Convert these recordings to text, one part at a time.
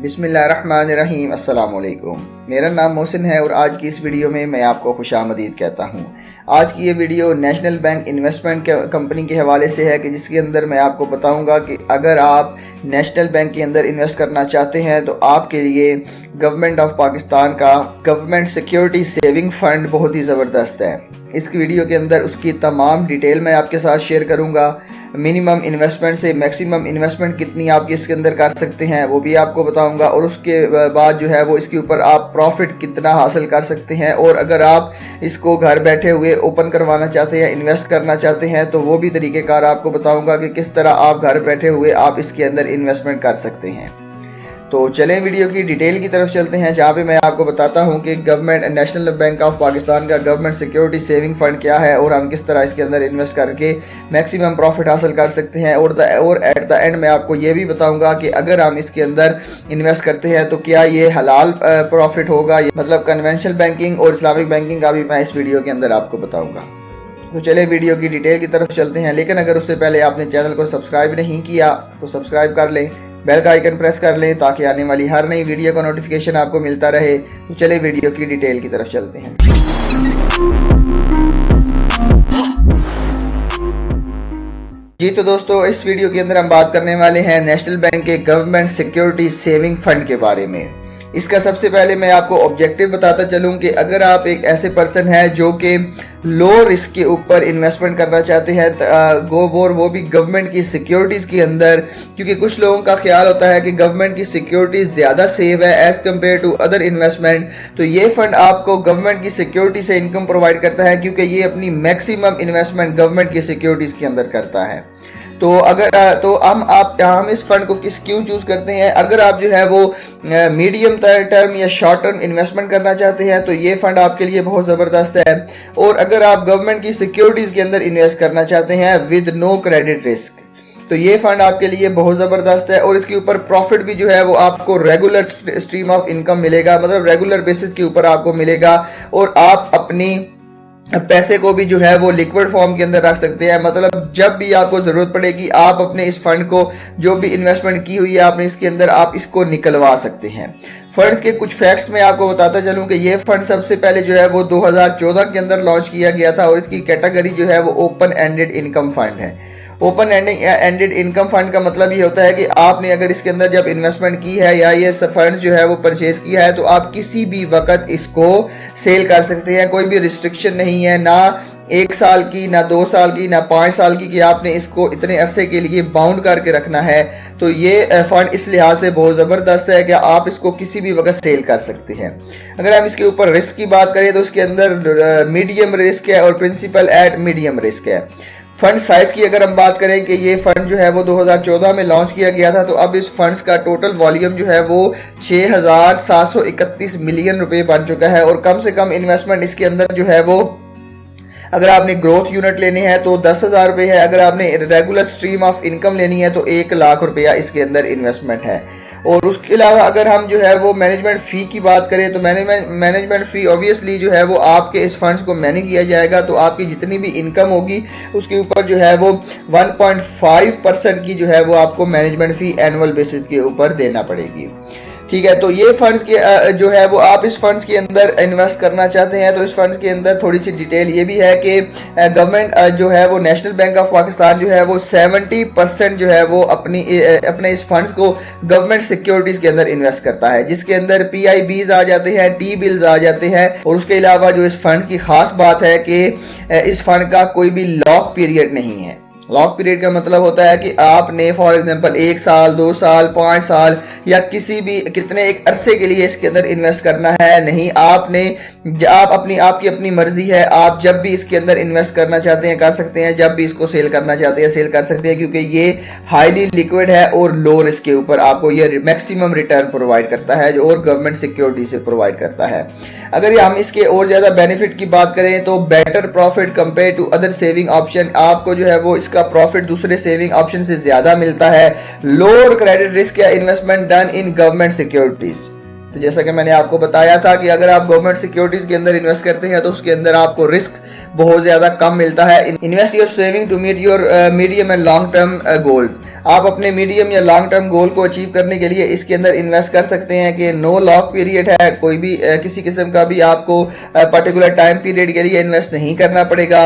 बिस्मिल्लाहिर्रहमानिर्रहीम। अस्सलामुअलैकुम। मेरा नाम मोहसिन है और आज की इस वीडियो में मैं आपको खुशामदीद कहता हूँ। आज की ये video national bank investment company के हवाले से है कि जिसके अंदर मैं आपको बताऊँगा कि अगर आप नेशनल बैंक के अंदर इन्वेस्ट करना चाहते हैं तो आपके लिए गवर्नमेंट ऑफ पाकिस्तान का गवर्नमेंट सिक्योरिटी सेविंग फ़ंड बहुत ही ज़बरदस्त है। इस वीडियो के अंदर उसकी तमाम डिटेल मैं आपके साथ शेयर करूँगा। मिनिमम इन्वेस्टमेंट से मैक्सिमम इन्वेस्टमेंट कितनी आप इसके अंदर कर सकते हैं वो भी आपको बताऊंगा, और उसके बाद जो है वो इसके ऊपर आप प्रॉफिट कितना हासिल कर सकते हैं, और अगर आप इसको घर बैठे हुए ओपन करवाना चाहते हैं, इन्वेस्ट करना चाहते हैं, तो वो भी तरीक़ेकार आपको बताऊंगा कि किस तरह आप घर बैठे हुए आप इसके अंदर इन्वेस्टमेंट कर सकते हैं। तो चलें वीडियो की डिटेल की तरफ चलते हैं, जहाँ पे मैं आपको बताता हूँ कि government national bank of Pakistan का गवर्नमेंट सिक्योरिटी सेविंग फ़ंड क्या है और हम किस तरह इसके अंदर इन्वेस्ट करके मैक्सिमम प्रॉफिट हासिल कर सकते हैं। और एट द एंड मैं आपको ये भी बताऊँगा कि अगर हम इसके अंदर इन्वेस्ट करते हैं तो क्या ये हलाल प्रॉफिट होगा, मतलब कन्वेंशनल बैंकिंग और इस्लामिक बैंकिंग का भी मैं इस वीडियो के अंदर आपको बताऊँगा। तो चले वीडियो की डिटेल की तरफ चलते हैं, लेकिन अगर उससे पहले आपने चैनल को सब्सक्राइब नहीं किया तो सब्सक्राइब कर लें, बेल का आइकन प्रेस कर लें ताकि आने वाली हर नई वीडियो का नोटिफिकेशन आपको मिलता रहे। तो चले वीडियो की डिटेल की तरफ चलते हैं। जी तो दोस्तों, इस वीडियो के अंदर हम बात करने वाले हैं नेशनल बैंक के गवर्नमेंट सिक्योरिटी सेविंग फंड के बारे में। इसका सबसे पहले मैं आपको ऑब्जेक्टिव बताता चलूं कि अगर आप एक ऐसे पर्सन हैं जो कि लो रिस्क के ऊपर इन्वेस्टमेंट करना चाहते हैं, वो भी गवर्नमेंट की सिक्योरिटीज़ के अंदर, क्योंकि कुछ लोगों का ख्याल होता है कि गवर्नमेंट की सिक्योरिटीज़ ज़्यादा सेफ है as compared to other investment, तो ये फ़ंड आपको गवर्नमेंट की सिक्योरिटी से इनकम प्रोवाइड करता है, क्योंकि ये अपनी मैक्सिमम इन्वेस्टमेंट गवर्नमेंट की सिक्योरिटीज़ के अंदर करता है। तो हम इस फंड को क्यों चूज़ करते हैं? अगर आप जो है वो मीडियम टर्म या शॉर्ट टर्म इन्वेस्टमेंट करना चाहते हैं तो ये फंड आपके लिए बहुत ज़बरदस्त है, और अगर आप गवर्नमेंट की सिक्योरिटीज़ के अंदर इन्वेस्ट करना चाहते हैं विद नो क्रेडिट रिस्क तो ये फंड आपके लिए बहुत ज़बरदस्त है। और इसके ऊपर प्रॉफिट भी जो है वो आपको रेगुलर स्ट्रीम ऑफ इनकम मिलेगा, मतलब रेगुलर बेसिस के ऊपर आपको मिलेगा, और आप अपनी पैसे को भी जो है वो लिक्विड फॉर्म के अंदर रख सकते हैं। मतलब जब भी आपको ज़रूरत पड़ेगी आप अपने इस फंड को, जो भी इन्वेस्टमेंट की हुई है आपने इसके अंदर, आप इसको निकलवा सकते हैं। फंड्स के कुछ फैक्ट्स मैं आपको बताता चलूं कि ये फंड सबसे पहले जो है वो 2014 के अंदर लॉन्च किया गया था, और इसकी कैटेगरी जो है वो ओपन एंडेड इनकम फंड है। ओपन एंडेड इनकम फंड का मतलब ये होता है कि आपने अगर इसके अंदर जब इन्वेस्टमेंट की है या ये फंड्स जो है वो परचेज किया है तो आप किसी भी वक्त इसको सेल कर सकते हैं। कोई भी रिस्ट्रिक्शन नहीं है, ना 1 साल की, ना 2 साल की, ना 5 साल की, कि आपने इसको इतने अरसे के लिए बाउंड करके रखना है। तो ये फंड इस लिहाज से बहुत ज़बरदस्त है कि आप इसको किसी भी वक्त सेल कर सकते हैं। अगर हम इसके ऊपर रिस्क की बात करें तो इसके अंदर मीडियम रिस्क है और प्रिंसिपल एट मीडियम रिस्क है। फंड साइज़ की अगर हम बात करें कि ये फंड जो है वो 2014 में लॉन्च किया गया था, तो अब इस फंड्स का टोटल वॉल्यूम जो है वो 6,731 मिलियन रुपए बन चुका है, और कम से कम इन्वेस्टमेंट इसके अंदर जो है वो, अगर आपने ग्रोथ यूनिट लेने हैं तो 10,000 रुपये है, अगर आपने रेगुलर स्ट्रीम ऑफ इनकम लेनी है तो 1 लाख रुपया इसके अंदर इन्वेस्टमेंट है। और उसके अलावा अगर हम जो है वो मैनेजमेंट फ़ी की बात करें तो मैनेजमेंट फ़ी ऑब्वियसली जो है वो आपके इस फंड्स को मैनेज किया जाएगा, तो आपकी जितनी भी इनकम होगी उसके ऊपर जो है वो 1.5% की जो है वो आपको मैनेजमेंट फ़ी एनुअल बेसिस के ऊपर देना पड़ेगी। ठीक है, तो ये फंड्स के जो है वो आप इस फंड्स के अंदर इन्वेस्ट करना चाहते हैं तो इस फंड्स के अंदर थोड़ी सी डिटेल ये भी है कि गवर्नमेंट जो है वो नेशनल बैंक ऑफ पाकिस्तान जो है वो 70% जो है वो अपने इस फंड्स को गवर्नमेंट सिक्योरिटीज़ के अंदर इन्वेस्ट करता है, जिसके अंदर PIBs आ जाते हैं, टी बिल्स आ जाते हैं। और उसके अलावा जो इस फंड की ख़ास बात है कि इस फंड का कोई भी लॉक पीरियड नहीं है। लॉक पीरियड का मतलब होता है कि आपने फॉर एग्जांपल 1 साल, 2 साल, 5 साल या कितने एक अरसे के लिए इसके अंदर इन्वेस्ट करना है नहीं। आपकी अपनी मर्जी है, आप जब भी इसके अंदर इन्वेस्ट करना चाहते हैं कर सकते हैं, जब भी इसको सेल करना चाहते हैं सेल कर सकते हैं, क्योंकि ये हाईली लिक्विड है और लो रिस्क के ऊपर आपको ये मैक्सिमम रिटर्न प्रोवाइड करता है और गवर्नमेंट सिक्योरिटी से प्रोवाइड करता है। अगर हम इसके और ज़्यादा बेनिफिट की बात करें तो better profit compare to other saving option, आपको जो है वो इसका प्रॉफिट दूसरे सेविंग ऑप्शन से ज़्यादा मिलता है। लोअर क्रेडिट रिस्क या investment done in government securities, तो जैसा कि मैंने आपको बताया था कि अगर आप गवर्नमेंट सिक्योरिटीज के अंदर इन्वेस्ट करते हैं तो उसके अंदर आपको रिस्क बहुत ज़्यादा कम मिलता है। Invest your saving to meet your medium and long term goals. आप अपने मीडियम या लॉन्ग टर्म गोल को अचीव करने के लिए इसके अंदर इन्वेस्ट कर सकते हैं कि नो लॉक पीरियड है, कोई भी किसी किस्म का भी आपको पर्टिकुलर टाइम पीरियड के लिए इन्वेस्ट नहीं करना पड़ेगा।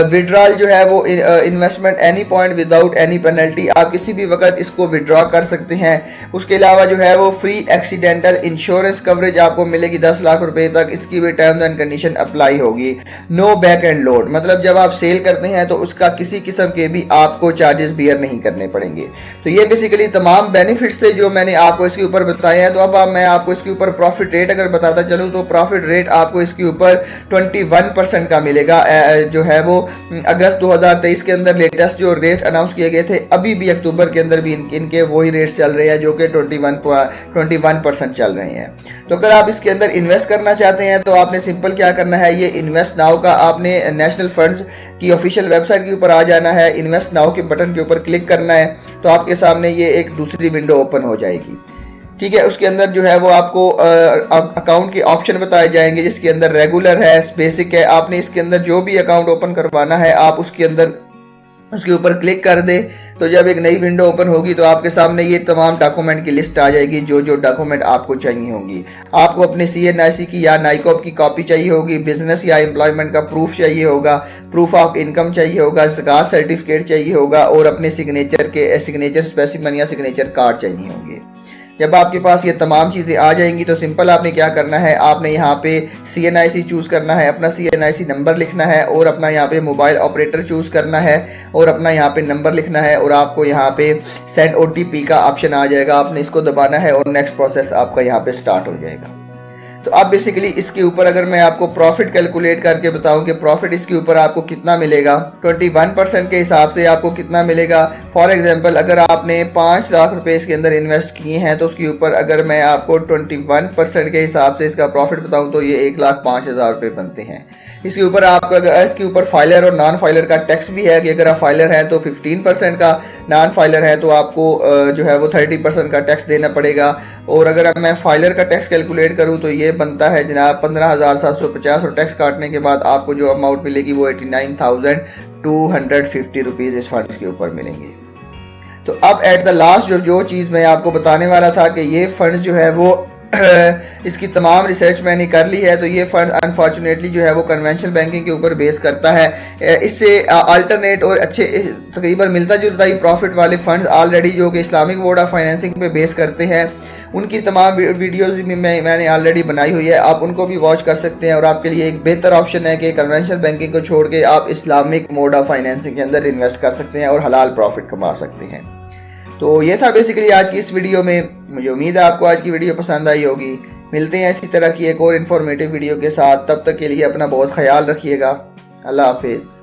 विड्रॉल जो है वो investment any point without any penalty, आप किसी भी वक्त इसको विड्रॉ कर सकते हैं। उसके अलावा जो है वो फ्री एक्सीडेंटल इंश्योरेंस कवरेज आपको मिलेगी 10 लाख रुपए तक, इसकी भी टर्म्स एंड कंडीशन अप्लाई होगी। नो बैक एंड लोड, मतलब जब आप सेल करते हैं तो उसका किसी किस्म के भी आपको चार्जेस बियर नहीं करने पड़ेंगे। तो ये बेसिकली तमाम बेनिफिट्स थे जो मैंने आपको इसके ऊपर बताए हैं। तो अब मैं आपको इसके ऊपर प्रॉफिट रेट अगर बताता चलूं तो प्रॉफिट रेट आपको इसके ऊपर 21% का मिलेगा। जो है वो अगस्त 2023 के अंदर लेटेस्ट जो रेट अनाउंस किए गए थे, अभी भी अक्टूबर के अंदर भी इनके वही रेट्स चल रहे हैं जो कि 21% चल रहे हैं। तो अगर आप इसके अंदर इन्वेस्ट करना चाहते हैं तो आपने सिंपल क्या करना है, ये इन्वेस्ट नाउ का आपने नेशनल फंड्स की ऑफिशियल वेबसाइट के ऊपर आ जाना है, इन्वेस्ट नाउ के बटन के ऊपर क्लिक करना है, तो आपके सामने ये एक दूसरी विंडो ओपन हो जाएगी। ठीक है, उसके अंदर जो है वो आपको अकाउंट के ऑप्शन बताए जाएंगे, जिसके अंदर रेगुलर है, बेसिक है। आपने इसके अंदर जो भी अकाउंट ओपन करवाना है आप उसके अंदर उसके ऊपर क्लिक कर दें, तो जब एक नई विंडो ओपन होगी तो आपके सामने ये तमाम डॉक्यूमेंट की लिस्ट आ जाएगी, जो जो डॉक्यूमेंट आपको चाहिए होंगी। आपको अपने CNIC की या नाइकॉप की कॉपी चाहिए होगी, बिजनेस या एम्प्लॉयमेंट का प्रूफ चाहिए होगा, प्रूफ ऑफ इनकम चाहिए होगा, ज़कात सर्टिफिकेट चाहिए होगा और अपने सिग्नेचर स्पेसिमन या सिग्नेचर कार्ड चाहिए होंगे। जब आपके पास ये तमाम चीज़ें आ जाएंगी तो सिंपल आपने क्या करना है, आपने यहाँ पे CNIC चूज़ करना है, अपना CNIC नंबर लिखना है और अपना यहाँ पे मोबाइल ऑपरेटर चूज़ करना है और अपना यहाँ पे नंबर लिखना है और आपको यहाँ पे सेंड OTP का ऑप्शन आ जाएगा, आपने इसको दबाना है और नेक्स्ट प्रोसेस आपका यहाँ पे स्टार्ट हो जाएगा। तो अब बेसिकली इसके ऊपर अगर मैं आपको प्रॉफिट कैलकुलेट करके बताऊं कि प्रॉफिट इसके ऊपर आपको कितना मिलेगा, 21% के हिसाब से आपको कितना मिलेगा। फॉर एग्जांपल अगर आपने 5 लाख रुपए इसके अंदर इन्वेस्ट किए हैं तो उसके ऊपर अगर मैं आपको 21% के हिसाब से इसका प्रॉफिट बताऊं तो ये 1,05,000 रुपये बनते हैं। इसके ऊपर आपका इसके ऊपर फाइलर और नॉन फाइलर का टैक्स भी है कि अगर आप फाइलर हैं तो 15% का, नॉन फाइलर है तो आपको जो है वो 30% का टैक्स देना पड़ेगा। और अगर मैं फाइलर का टैक्स कैलकुलेट करूं तो ये बनता है जनाब 15,750 और टैक्स काटने के बाद आपको जो अमाउंट मिलेगी वो 89,250 रुपीज़ इस फंड के ऊपर मिलेंगे। तो अब एट द लास्ट जो चीज़ मैं आपको बताने वाला था कि ये फंड जो है वो इसकी तमाम रिसर्च मैंने कर ली है। तो ये फंड अनफॉर्चुनेटली जो है वो कन्वेंशनल बैंकिंग के ऊपर बेस करता है। इससे अल्टरनेट और अच्छे तकरीबन मिलता जुलता ही प्रॉफिट वाले फंड्स ऑलरेडी जो कि इस्लामिक बोर्ड ऑफ फाइनेंसिंग पे बेस करते हैं, उनकी तमाम वीडियोस भी मैंने ऑलरेडी बनाई हुई है, आप उनको भी वॉच कर सकते हैं। और आपके लिए एक बेहतर ऑप्शन है कि कन्वेंशनल बैंकिंग को छोड़ के आप इस्लामिक मोड ऑफ फाइनेंसिंग के अंदर इन्वेस्ट कर सकते हैं और हलाल प्रॉफिट कमा सकते हैं। तो ये था बेसिकली आज की इस वीडियो में। मुझे उम्मीद है आपको आज की वीडियो पसंद आई होगी। मिलते हैं इसी तरह की एक और इन्फॉर्मेटिव वीडियो के साथ, तब तक के लिए अपना बहुत ख्याल रखिएगा। अल्लाह हाफिज़।